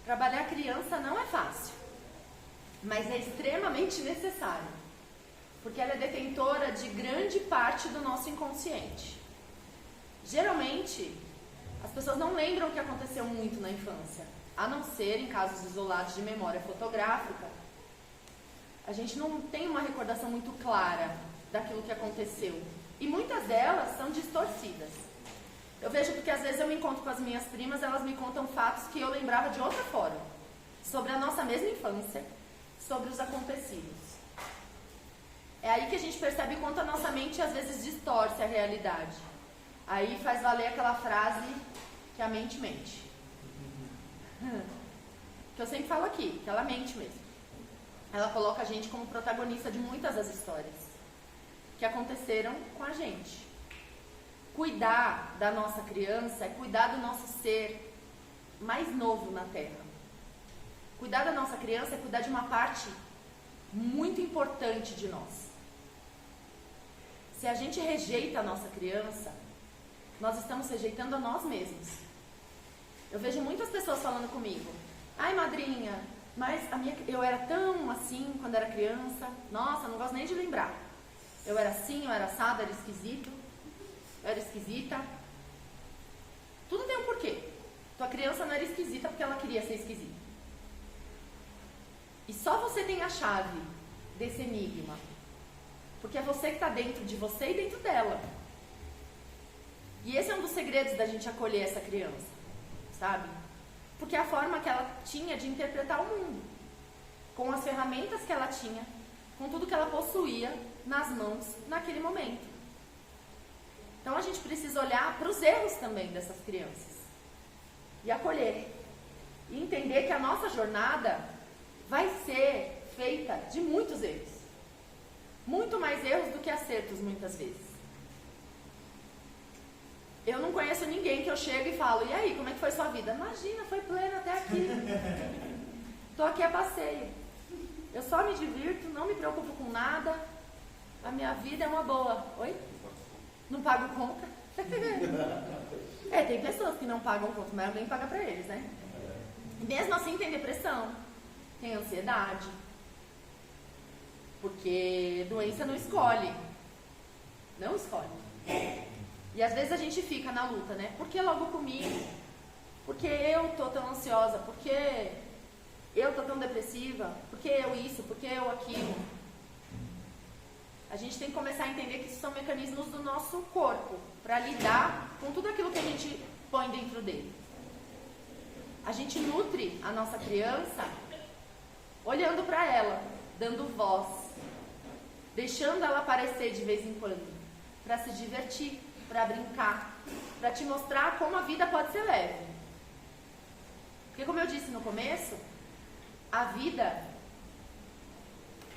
Trabalhar criança não é fácil, mas é extremamente necessário, porque ela é detentora de grande parte do nosso inconsciente. Geralmente, as pessoas não lembram o que aconteceu muito na infância, a não ser em casos isolados de memória fotográfica. A gente não tem uma recordação muito clara daquilo que aconteceu, e muitas delas são distorcidas. Eu vejo porque às vezes eu me encontro com as minhas primas, elas me contam fatos que eu lembrava de outra forma, sobre a nossa mesma infância, sobre os acontecidos. É aí que a gente percebe quanto a nossa mente às vezes distorce a realidade. Aí faz valer aquela frase que a mente mente. Que eu sempre falo aqui, que ela mente mesmo. Ela coloca a gente como protagonista de muitas das histórias que aconteceram com a gente. Cuidar da nossa criança é cuidar do nosso ser mais novo na Terra. Cuidar da nossa criança é cuidar de uma parte muito importante de nós. Se a gente rejeita a nossa criança, nós estamos rejeitando a nós mesmos. Eu vejo muitas pessoas falando comigo: ai, madrinha, mas eu era tão assim quando era criança. Nossa, não gosto nem de lembrar. Eu era assim, eu era assado, era esquisito. Eu era esquisita. Tudo tem um porquê. Tua criança não era esquisita porque ela queria ser esquisita. E só você tem a chave desse enigma. Porque é você que está dentro de você e dentro dela. E esse é um dos segredos da gente acolher essa criança, sabe? Porque é a forma que ela tinha de interpretar o mundo. Com as ferramentas que ela tinha, com tudo que ela possuía nas mãos naquele momento. Então a gente precisa olhar para os erros também dessas crianças e acolher. E entender que a nossa jornada vai ser feita de muitos erros. Muito mais erros do que acertos muitas vezes. Eu não conheço ninguém que eu chego e falo: e aí, como é que foi sua vida? Imagina, foi plena até aqui. Tô aqui a passeio. Eu só me divirto, não me preocupo com nada. A minha vida é uma boa. Oi? Não pago conta. Tem pessoas que não pagam conta, mas alguém paga pra eles, né? Mesmo assim tem depressão, tem ansiedade. Porque doença não escolhe. Não escolhe. E às vezes a gente fica na luta, né? Por que logo comigo? Por que eu tô tão ansiosa? Por que eu tô tão depressiva? Por que eu isso? Por que eu aquilo? A gente tem que começar a entender que isso são mecanismos do nosso corpo para lidar com tudo aquilo que a gente põe dentro dele. A gente nutre a nossa criança olhando para ela, dando voz, deixando ela aparecer de vez em quando, para se divertir, para brincar, para te mostrar como a vida pode ser leve. Porque, como eu disse no começo, a vida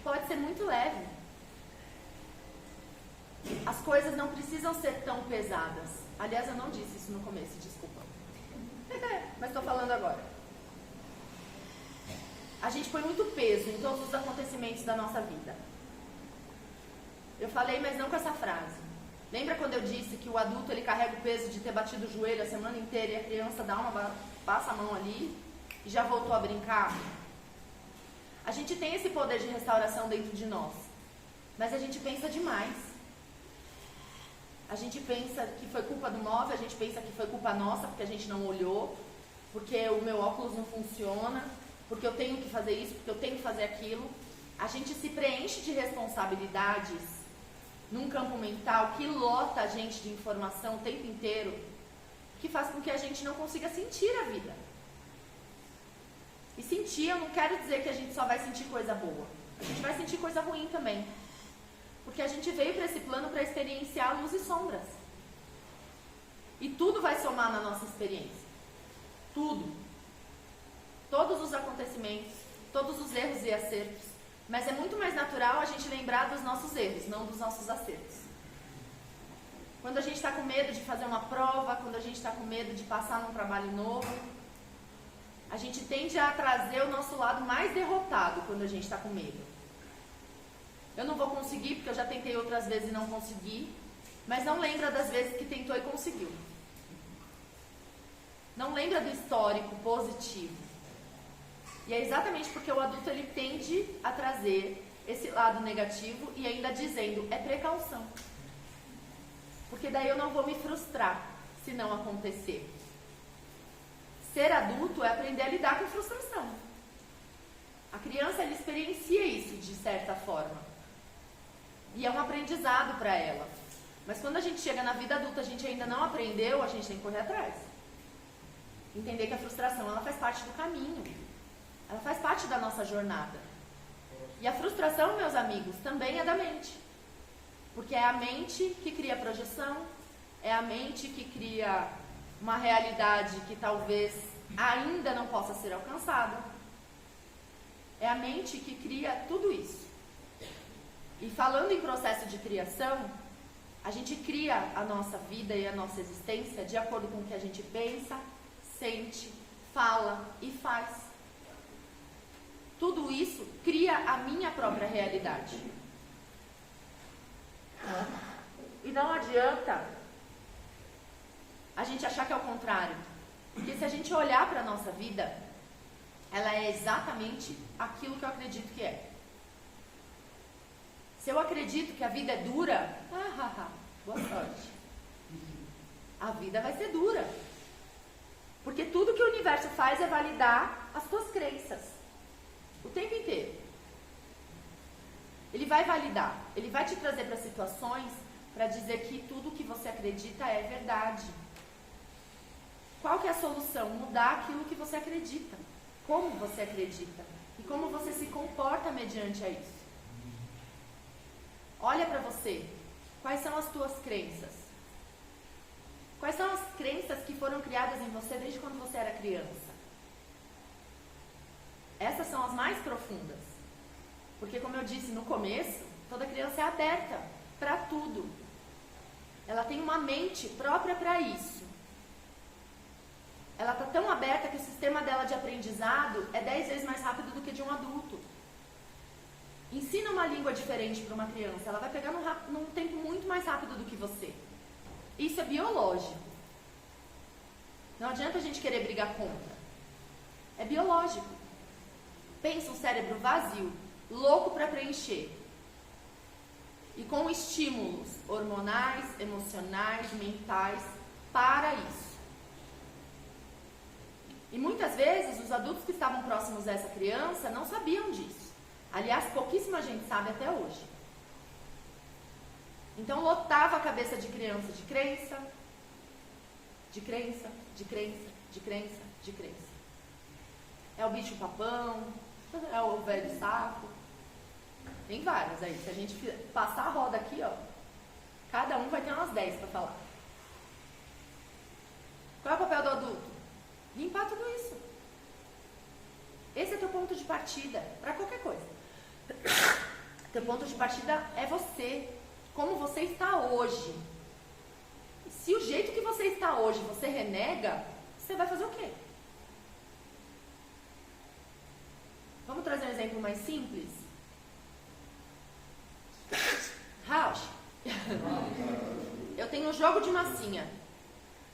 pode ser muito leve. As coisas não precisam ser tão pesadas. Aliás, eu não disse isso no começo, desculpa. Mas estou falando agora. A gente põe muito peso em todos os acontecimentos da nossa vida. Eu falei, mas não com essa frase. Lembra quando eu disse que o adulto ele carrega o peso de ter batido o joelho a semana inteira e a criança passa a mão ali e já voltou a brincar? A gente tem esse poder de restauração dentro de nós, mas a gente pensa demais. A gente pensa que foi culpa do móvel, a gente pensa que foi culpa nossa porque a gente não olhou, porque o meu óculos não funciona, porque eu tenho que fazer isso, porque eu tenho que fazer aquilo. A gente se preenche de responsabilidades num campo mental que lota a gente de informação o tempo inteiro, que faz com que a gente não consiga sentir a vida. E sentir, eu não quero dizer que a gente só vai sentir coisa boa. A gente vai sentir coisa ruim também. Porque a gente veio para esse plano para experienciar luz e sombras. E tudo vai somar na nossa experiência. Tudo. Todos os acontecimentos, todos os erros e acertos. Mas é muito mais natural a gente lembrar dos nossos erros, não dos nossos acertos. Quando a gente está com medo de fazer uma prova, quando a gente está com medo de passar num trabalho novo, a gente tende a trazer o nosso lado mais derrotado quando a gente está com medo. Eu não vou conseguir porque eu já tentei outras vezes e não consegui, mas não lembra das vezes que tentou e conseguiu. Não lembra do histórico positivo. E é exatamente porque o adulto ele tende a trazer esse lado negativo e ainda dizendo, é precaução. Porque daí eu não vou me frustrar se não acontecer. Ser adulto é aprender a lidar com frustração. A criança ela experiencia isso de certa forma. E é um aprendizado para ela. Mas quando a gente chega na vida adulta, a gente ainda não aprendeu, a gente tem que correr atrás. Entender que a frustração ela faz parte do caminho. Ela faz parte da nossa jornada. E a frustração, meus amigos, também é da mente. Porque é a mente que cria projeção, é a mente que cria uma realidade que talvez ainda não possa ser alcançada. É a mente que cria tudo isso. E falando em processo de criação, a gente cria a nossa vida e a nossa existência de acordo com o que a gente pensa, sente, fala e faz. Tudo isso cria a minha própria realidade. E não adianta a gente achar que é o contrário. Porque se a gente olhar para a nossa vida, ela é exatamente aquilo que eu acredito que é. Se eu acredito que a vida é dura, boa sorte. A vida vai ser dura. Porque tudo que o universo faz é validar as tuas crenças. O tempo inteiro. Ele vai validar. Ele vai te trazer para situações para dizer que tudo que você acredita é verdade. Qual que é a solução? Mudar aquilo que você acredita. Como você acredita. E como você se comporta mediante a isso. Olha para você. Quais são as tuas crenças? Quais são as crenças que foram criadas em você desde quando você era criança? Essas são as mais profundas. Porque, como eu disse no começo, toda criança é aberta para tudo. Ela tem uma mente própria para isso. Ela está tão aberta que o sistema dela de aprendizado é 10 vezes mais rápido do que de um adulto. Ensina uma língua diferente para uma criança, ela vai pegar num tempo muito mais rápido do que você. Isso é biológico. Não adianta a gente querer brigar contra. É biológico. Pensa um cérebro vazio, louco para preencher. E com estímulos hormonais, emocionais, mentais, para isso. E muitas vezes os adultos que estavam próximos dessa criança não sabiam disso. Aliás, pouquíssima gente sabe até hoje. Então lotava a cabeça de criança de crença, de crença, de crença, de crença, de crença. É o bicho papão, é o velho saco. Tem vários aí. Se a gente passar a roda aqui, ó, cada um vai ter umas 10 para falar. Qual é o papel do adulto? Limpar tudo isso. Esse é teu ponto de partida para qualquer coisa. Teu ponto de partida é você. Como você está hoje. Se o jeito que você está hoje você renega, você vai fazer o quê? Vamos trazer um exemplo mais simples? Rausch. Eu tenho um jogo de massinha.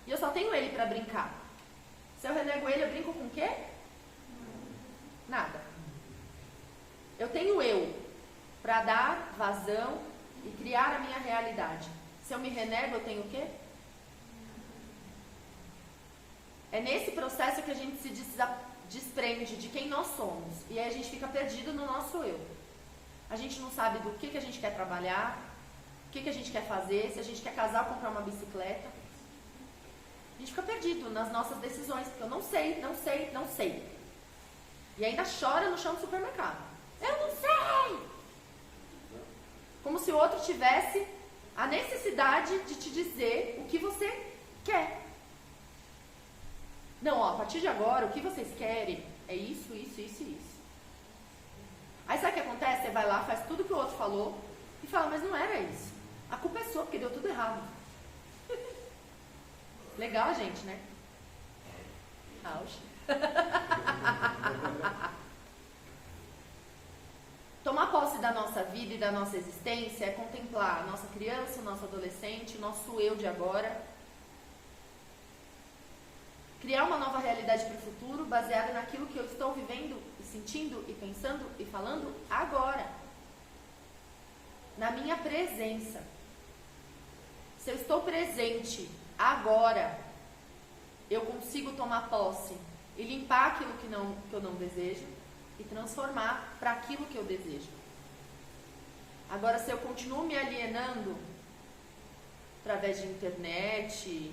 E eu só tenho ele para brincar. Se eu renego ele, eu brinco com o quê? Nada. Eu tenho eu para dar vazão e criar a minha realidade. Se eu me renego, eu tenho o quê? É nesse processo que a gente se desprende de quem nós somos. E aí a gente fica perdido no nosso eu. A gente não sabe do que a gente quer trabalhar, o que a gente quer fazer, se a gente quer casar ou comprar uma bicicleta. A gente fica perdido nas nossas decisões, porque eu não sei, não sei, não sei. E ainda chora no chão do supermercado. Eu não sei! Como se o outro tivesse a necessidade de te dizer o que você quer. Não, ó, a partir de agora, o que vocês querem é isso, isso, isso e isso. Aí sabe o que acontece? Você vai lá, faz tudo que o outro falou e fala, mas não era isso. A culpa é sua, porque deu tudo errado. Legal, gente, né? Rausch. Tomar posse da nossa vida e da nossa existência é contemplar a nossa criança, o nosso adolescente, o nosso eu de agora. Criar uma nova realidade para o futuro baseada naquilo que eu estou vivendo e sentindo e pensando e falando agora. Na minha presença. Se eu estou presente agora, eu consigo tomar posse e limpar aquilo que eu não desejo e transformar para aquilo que eu desejo. Agora, se eu continuo me alienando através de internet,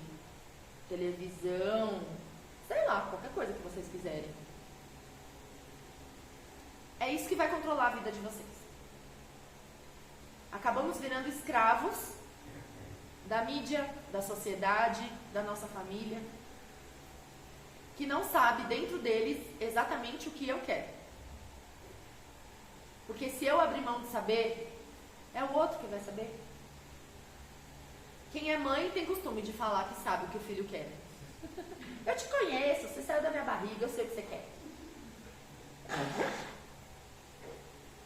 televisão, sei lá, qualquer coisa que vocês quiserem, é isso que vai controlar a vida de vocês. Acabamos virando escravos da mídia, da sociedade, da nossa família, que não sabe dentro deles exatamente o que eu quero. Porque se eu abrir mão de saber, é o outro que vai saber. Quem é mãe tem costume de falar que sabe o que o filho quer. Eu te conheço, você saiu da minha barriga, eu sei o que você quer.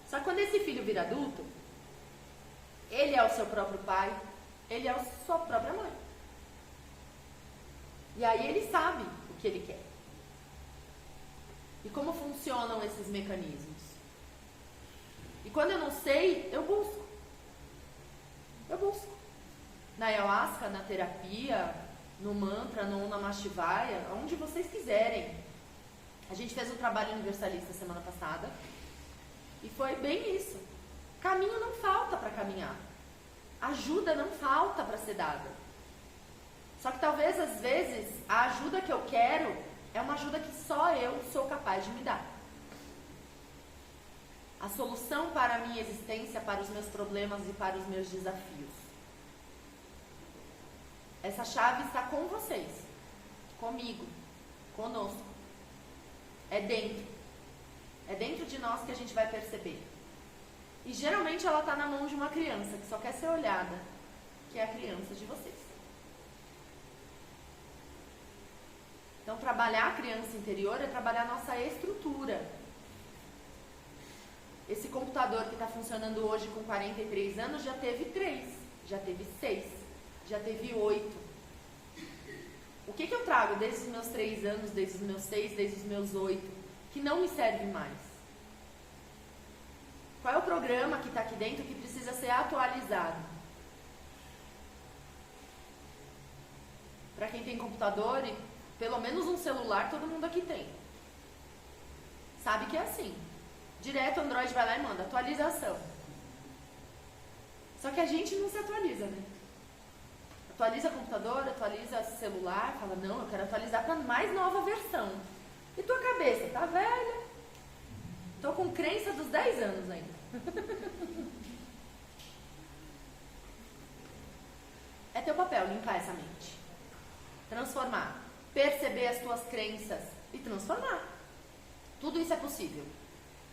Só que quando esse filho vira adulto, ele é o seu próprio pai, ele é a sua própria mãe. E aí ele sabe o que ele quer. E como funcionam esses mecanismos. E quando eu não sei, eu busco. Eu busco. Na ayahuasca, na terapia, no mantra, no Namah Shivaya, onde vocês quiserem. A gente fez um trabalho universalista semana passada. E foi bem isso. Caminho não falta para caminhar. Ajuda não falta para ser dada. Só que talvez, às vezes, a ajuda que eu quero é uma ajuda que só eu sou capaz de me dar. A solução para a minha existência, para os meus problemas e para os meus desafios. Essa chave está com vocês, comigo, conosco. É dentro. É dentro de nós que a gente vai perceber. E geralmente ela está na mão de uma criança que só quer ser olhada, que é a criança de vocês. Então, trabalhar a criança interior é trabalhar a nossa estrutura. Esse computador que está funcionando hoje com 43 anos já teve 3, já teve 6, já teve 8. O que eu trago desde os meus 3 anos, desde os meus 6, desde os meus 8, que não me serve mais? Qual é o programa que está aqui dentro que precisa ser atualizado? Para quem tem computador e pelo menos um celular, todo mundo aqui tem. Sabe que é assim. Direto o Android vai lá e manda atualização. Só que a gente não se atualiza, né? Atualiza computador, atualiza celular, fala, não, eu quero atualizar para a mais nova versão. E tua cabeça, tá velha? Tô com crença dos 10 anos ainda. É teu papel limpar essa mente. Transformar. Perceber as tuas crenças e transformar. Tudo isso é possível.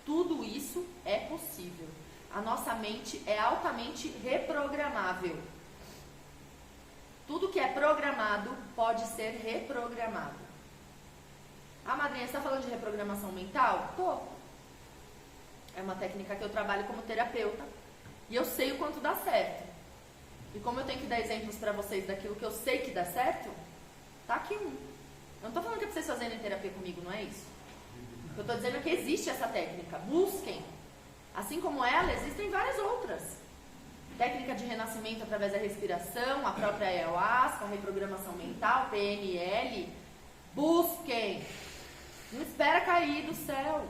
Tudo isso é possível. A nossa mente é altamente reprogramável. Tudo que é programado pode ser reprogramado. Ah, madrinha, você está falando de reprogramação mental? Tô. É uma técnica que eu trabalho como terapeuta. E eu sei o quanto dá certo. E como eu tenho que dar exemplos para vocês daquilo que eu sei que dá certo, tá aqui um. Eu não estou falando que é para vocês fazerem terapia comigo, não é isso? Eu estou dizendo que existe essa técnica. Busquem. Assim como ela, existem várias outras. Técnica de renascimento através da respiração, a própria ayahuasca, a reprogramação mental, PNL. Busquem. Não espera cair do céu.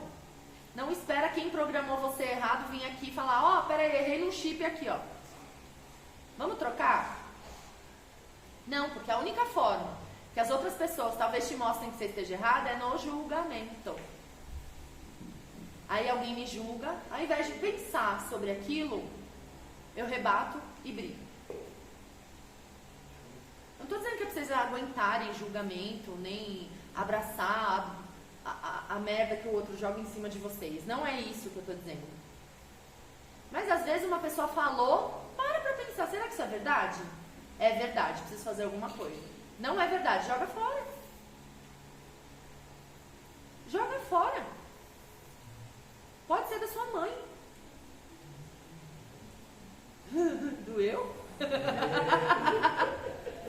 Não espera quem programou você errado vir aqui e falar, ó, peraí, errei no chip aqui, ó. Vamos trocar? Não, porque a única forma que as outras pessoas talvez te mostrem que você esteja errada é no julgamento. Aí alguém me julga, ao invés de pensar sobre aquilo, eu rebato e brigo. Não estou dizendo que é pra vocês aguentarem julgamento, nem abraçar a merda que o outro joga em cima de vocês. Não é isso que eu estou dizendo. Mas às vezes uma pessoa falou, para pensar, será que isso é verdade? É verdade, preciso fazer alguma coisa. Não é verdade, joga fora. Joga fora. Pode ser da sua mãe. Doeu?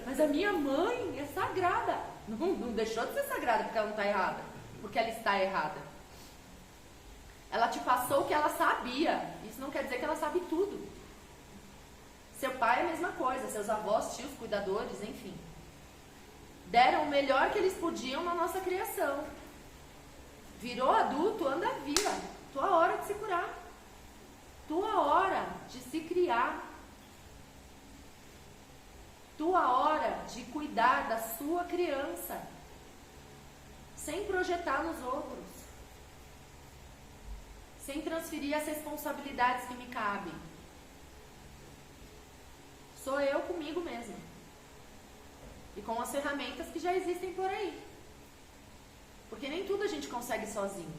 Mas a minha mãe é sagrada. Não deixou de ser sagrada porque ela não está errada. Porque ela está errada. Ela te passou o que ela sabia. Isso não quer dizer que ela sabe tudo. Seu pai é a mesma coisa, seus avós, tios, cuidadores, enfim. Deram o melhor que eles podiam na nossa criação. Virou adulto, anda vira. Tua hora de se curar. Tua hora de se criar. Tua hora de cuidar da sua criança. Sem projetar nos outros. Sem transferir as responsabilidades que me cabem. Sou eu comigo mesma. E com as ferramentas que já existem por aí. Porque nem tudo a gente consegue sozinho.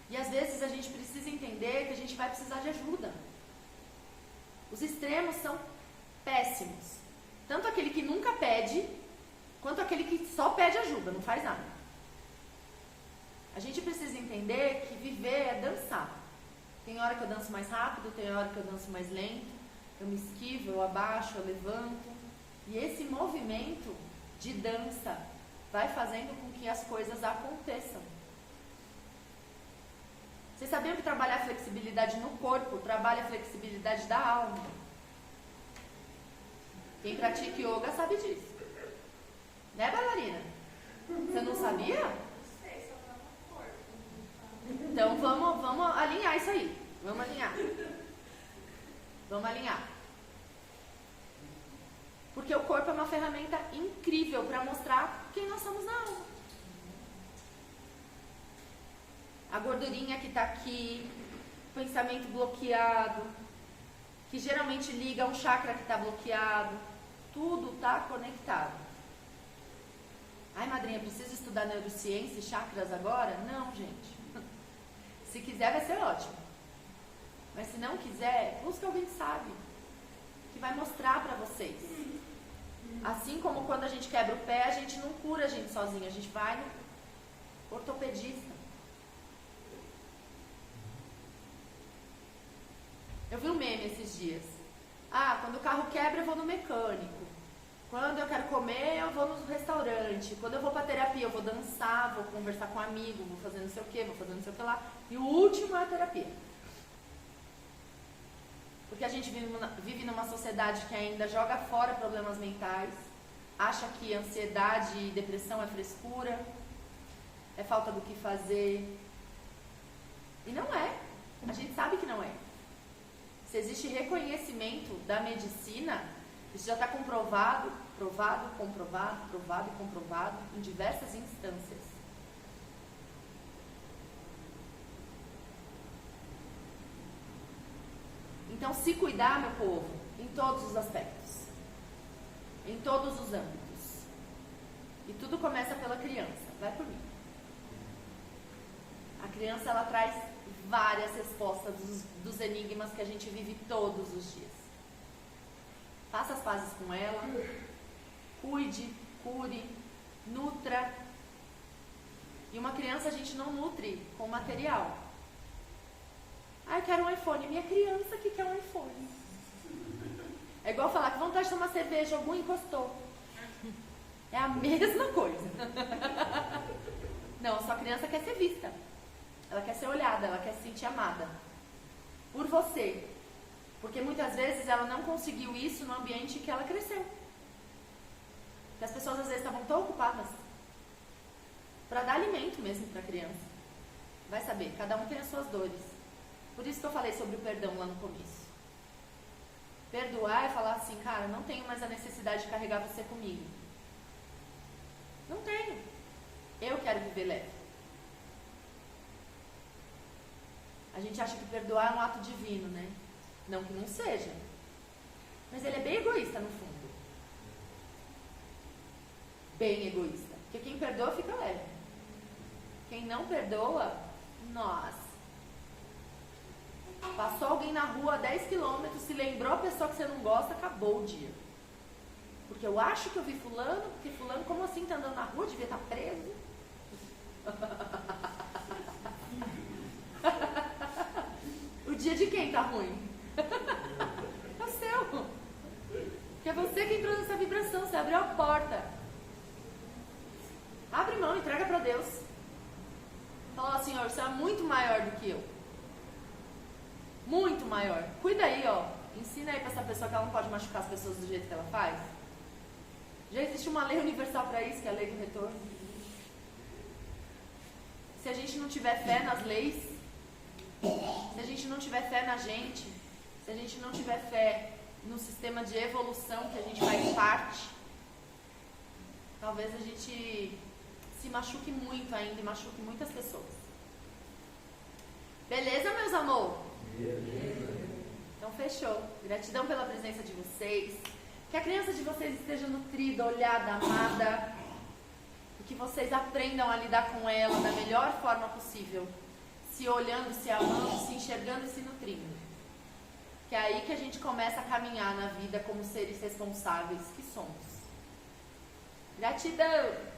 E às vezes a gente precisa entender que a gente vai precisar de ajuda. Os extremos são péssimos. Tanto aquele que nunca pede, quanto aquele que só pede ajuda, não faz nada. A gente precisa entender que viver é dançar. Tem hora que eu danço mais rápido, tem hora que eu danço mais lento. Eu me esquivo, eu abaixo, eu levanto. E esse movimento de dança vai fazendo com que as coisas aconteçam. Vocês sabiam que trabalhar a flexibilidade no corpo trabalha a flexibilidade da alma? Quem pratica yoga sabe disso. Né, bailarina? Você não sabia? Então vamos alinhar isso aí. Vamos alinhar. Vamos alinhar. Porque o corpo é uma ferramenta incrível para mostrar quem nós somos na alma. A gordurinha que está aqui, o pensamento bloqueado, que geralmente liga a um chakra que está bloqueado, tudo está conectado. Ai, madrinha, precisa estudar neurociência e chakras agora? Não, gente. Se quiser vai ser ótimo. Mas se não quiser, busca alguém que sabe, que vai mostrar para vocês. Assim como quando a gente quebra o pé, a gente não cura a gente sozinho, a gente vai no ortopedista. Eu vi um meme esses dias. Quando o carro quebra eu vou no mecânico. Quando eu quero comer eu vou no restaurante. Quando eu vou pra terapia eu vou dançar, vou conversar com um amigo, vou fazer não sei o que, vou fazer não sei o que lá. E o último é a terapia. Porque a gente vive numa sociedade que ainda joga fora problemas mentais, acha que ansiedade e depressão é frescura, é falta do que fazer. E não é. A gente sabe que não é. Se existe reconhecimento da medicina, isso já está comprovado, provado e comprovado em diversas instâncias. Então, se cuidar, meu povo, em todos os aspectos, em todos os âmbitos. E tudo começa pela criança, vai por mim. A criança, ela traz várias respostas dos enigmas que a gente vive todos os dias. Faça as pazes com ela, cuide, cure, nutra. E uma criança a gente não nutre com material. Eu quero um iPhone. Minha criança que quer um iPhone. É igual falar que vontade de tomar cerveja, algum encostou. É a mesma coisa. Não, sua criança quer ser vista. Ela quer ser olhada, ela quer se sentir amada. Por você. Porque muitas vezes ela não conseguiu isso no ambiente que ela cresceu. Porque as pessoas às vezes estavam tão ocupadas para dar alimento mesmo para a criança. Vai saber, cada um tem as suas dores. Por isso que eu falei sobre o perdão lá no começo. Perdoar é falar assim, cara, não tenho mais a necessidade de carregar você comigo. Não tenho. Eu quero viver leve. A gente acha que perdoar é um ato divino, né? Não que não seja. Mas ele é bem egoísta no fundo. Bem egoísta. Porque quem perdoa fica leve. Quem não perdoa, nossa. Passou alguém na rua a 10 km, se lembrou a pessoa que você não gosta, acabou o dia. Porque eu acho que eu vi fulano, porque fulano, como assim, tá andando na rua, devia estar preso. O dia de quem tá ruim? É o seu. Porque é você que entrou nessa vibração, você abriu a porta. Abre mão, entrega pra Deus. Fala, ó, Senhor, você é muito maior do que eu. Muito maior. Cuida aí, ó. Ensina aí pra essa pessoa que ela não pode machucar as pessoas do jeito que ela faz. Já existe uma lei universal para isso, que é a lei do retorno. Se a gente não tiver fé nas leis, se a gente não tiver fé na gente, se a gente não tiver fé no sistema de evolução que a gente faz parte, talvez a gente se machuque muito ainda e machuque muitas pessoas. Beleza, meus amor? Beleza. Então fechou. Gratidão pela presença de vocês. Que a criança de vocês esteja nutrida, olhada, amada. E que vocês aprendam a lidar com ela da melhor forma possível. Se olhando, se amando, se enxergando e se nutrindo. Que é aí que a gente começa a caminhar na vida como seres responsáveis que somos. Gratidão!